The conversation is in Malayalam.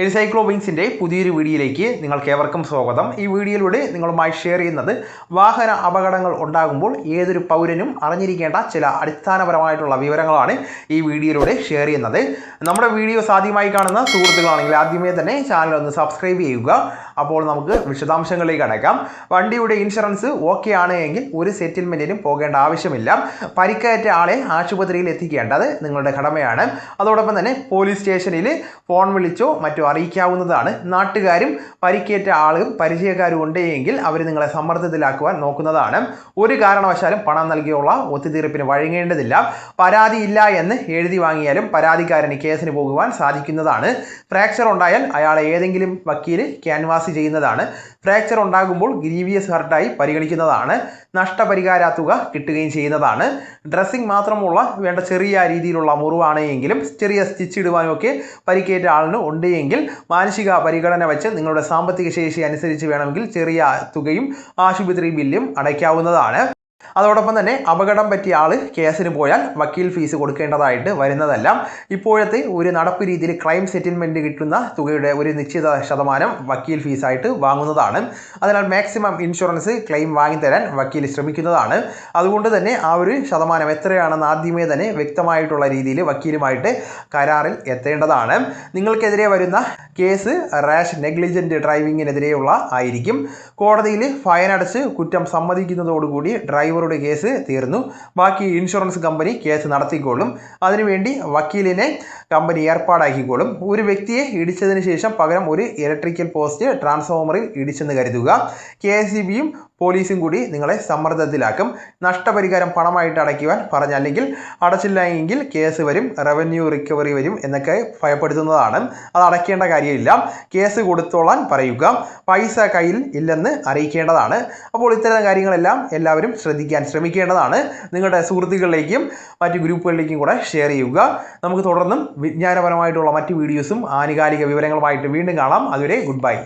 എൻസൈക്ലോബിങ്സിൻ്റെ പുതിയൊരു വീഡിയോയിലേക്ക് നിങ്ങൾക്ക് ഏവർക്കും സ്വാഗതം. ഈ വീഡിയോയിലൂടെ നിങ്ങളുമായി ഷെയർ ചെയ്യുന്നത് വാഹന അപകടങ്ങൾ ഉണ്ടാകുമ്പോൾ ഏതൊരു പൗരനും അറിഞ്ഞിരിക്കേണ്ട ചില അടിസ്ഥാനപരമായിട്ടുള്ള വിവരങ്ങളാണ് ഈ വീഡിയോയിലൂടെ ഷെയർ ചെയ്യുന്നത്. നമ്മുടെ വീഡിയോസ് ആദ്യമായി കാണുന്ന സുഹൃത്തുക്കളാണെങ്കിൽ ആദ്യമേ തന്നെ ചാനൽ ഒന്ന് സബ്സ്ക്രൈബ് ചെയ്യുക. അപ്പോൾ നമുക്ക് വിശദാംശങ്ങളിലേക്ക് അടക്കാം. വണ്ടിയുടെ ഇൻഷുറൻസ് ഓക്കെ ആണ് എങ്കിൽ ഒരു സെറ്റിൽമെൻറ്റിനും പോകേണ്ട ആവശ്യമില്ല. പരിക്കേറ്റ ആളെ ആശുപത്രിയിൽ എത്തിക്കേണ്ടത് നിങ്ങളുടെ കടമയാണ്. അതോടൊപ്പം തന്നെ പോലീസ് സ്റ്റേഷനിൽ ഫോൺ വിളിച്ചോ മറ്റോ അറിയിക്കാവുന്നതാണ്. നാട്ടുകാരും പരിക്കേറ്റ ആളും പരിചയക്കാരും ഉണ്ടെങ്കിൽ അവർ നിങ്ങളെ സമ്മർദ്ദത്തിലാക്കുവാൻ നോക്കുന്നതാണ്. ഒരു കാരണവശാലും പണം നൽകിയുള്ള ഒത്തുതീർപ്പിന് വഴങ്ങേണ്ടതില്ല. പരാതിയില്ല എന്ന് എഴുതി വാങ്ങിയാലും പരാതിക്കാരന് കേസിന് പോകുവാൻ സാധിക്കുന്നതാണ്. ഫ്രാക്ചർ ഉണ്ടായാൽ അയാളെ ഏതെങ്കിലും വക്കീൽ ക്യാൻവാസ് ചെയ്യുന്നതാണ്. ഫ്രാക്ചർ ഉണ്ടാകുമ്പോൾ ഗ്രീവിയസ് ഹർട്ടായി പരിഗണിക്കുന്നതാണ്. നഷ്ടപരിഹാര തുക കിട്ടുകയും ചെയ്യുന്നതാണ്. ഡ്രസ്സിംഗ് മാത്രമുള്ള വേണ്ട ചെറിയ രീതിയിലുള്ള മുറിവാണ് എങ്കിലും ചെറിയ സ്റ്റിച്ച് ഇടുവാനും ഒക്കെ പരിക്കേറ്റ ആളിന് ഉണ്ട് എങ്കിൽ മാനസിക പരിഗണന വെച്ച് നിങ്ങളുടെ സാമ്പത്തിക ശേഷി അനുസരിച്ച് വേണമെങ്കിൽ ചെറിയ തുകയും ആശുപത്രി ബില്ലും അടയ്ക്കാവുന്നതാണ്. അതോടൊപ്പം തന്നെ അപകടം പറ്റിയ ആൾ കേസിന് പോയാൽ വക്കീൽ ഫീസ് കൊടുക്കേണ്ടതായിട്ട് വരുന്നതല്ല. ഇപ്പോഴത്തെ ഒരു നടപ്പ് രീതിയിൽ ക്രൈം സെറ്റിൽമെൻറ്റ് കിട്ടുന്ന തുകയുടെ ഒരു നിശ്ചിത ശതമാനം വക്കീൽ ഫീസായിട്ട് വാങ്ങുന്നതാണ്. അതിനാൽ മാക്സിമം ഇൻഷുറൻസ് ക്ലെയിം വാങ്ങിത്തരാൻ വക്കീൽ ശ്രമിക്കുന്നതാണ്. അതുകൊണ്ട് തന്നെ ആ ഒരു ശതമാനം എത്രയാണെന്ന് ആദ്യമേ തന്നെ വ്യക്തമായിട്ടുള്ള രീതിയിൽ വക്കീലുമായിട്ട് കരാറിൽ എത്തേണ്ടതാണ്. നിങ്ങൾക്കെതിരെ വരുന്ന കേസ് റാഷ് നെഗ്ലിജൻറ്റ് ഡ്രൈവിങ്ങിനെതിരെയുള്ള ആയിരിക്കും. കോടതിയിൽ ഫൈൻ അടച്ച് കുറ്റം സമ്മതിക്കുന്നതോടുകൂടി ഡ്രൈവറുടെ കേസ് തീർന്നു. ബാക്കി ഇൻഷുറൻസ് കമ്പനി കേസ് നടത്തിക്കോളും. അതിനുവേണ്ടി വക്കീലിനെ കമ്പനി ഏർപ്പാടാക്കിക്കോളും. ഒരു വ്യക്തിയെ ഇടിച്ചതിന് ശേഷം പകരം ഒരു ഇലക്ട്രിക്കൽ പോസ്റ്റ് ട്രാൻസ്ഫോമറിൽ ഇടിച്ചെന്ന് കരുതുക. KSEBയും പോലീസും കൂടി നിങ്ങളെ സമ്മർദ്ദത്തിലാക്കും. നഷ്ടപരിഹാരം പണമായിട്ട് അടയ്ക്കുവാൻ പറഞ്ഞല്ലെങ്കിൽ അടച്ചില്ല എങ്കിൽ കേസ് വരും, റവന്യൂ റിക്കവറി വരും എന്നൊക്കെ ഭയപ്പെടുത്തുന്നതാണ്. അത് അടയ്ക്കേണ്ട കാര്യമില്ല. കേസ് കൊടുത്തോളാൻ പറയുക. പൈസ കയ്യിൽ ഇല്ലെന്ന് അറിയിക്കേണ്ടതാണ്. അപ്പോൾ ഇത്തരം കാര്യങ്ങളെല്ലാം എല്ലാവരും ശ്രദ്ധിക്കാൻ ശ്രമിക്കേണ്ടതാണ്. നിങ്ങളുടെ സുഹൃത്തുക്കളിലേക്കും മറ്റു ഗ്രൂപ്പുകളിലേക്കും കൂടെ ഷെയർ ചെയ്യുക. നമുക്ക് തുടർന്നും വിജ്ഞാനപരമായിട്ടുള്ള മറ്റു വീഡിയോസും ആനുകാലിക വിവരങ്ങളുമായിട്ട് വീണ്ടും കാണാം. അതുവരെ ഗുഡ് ബൈ.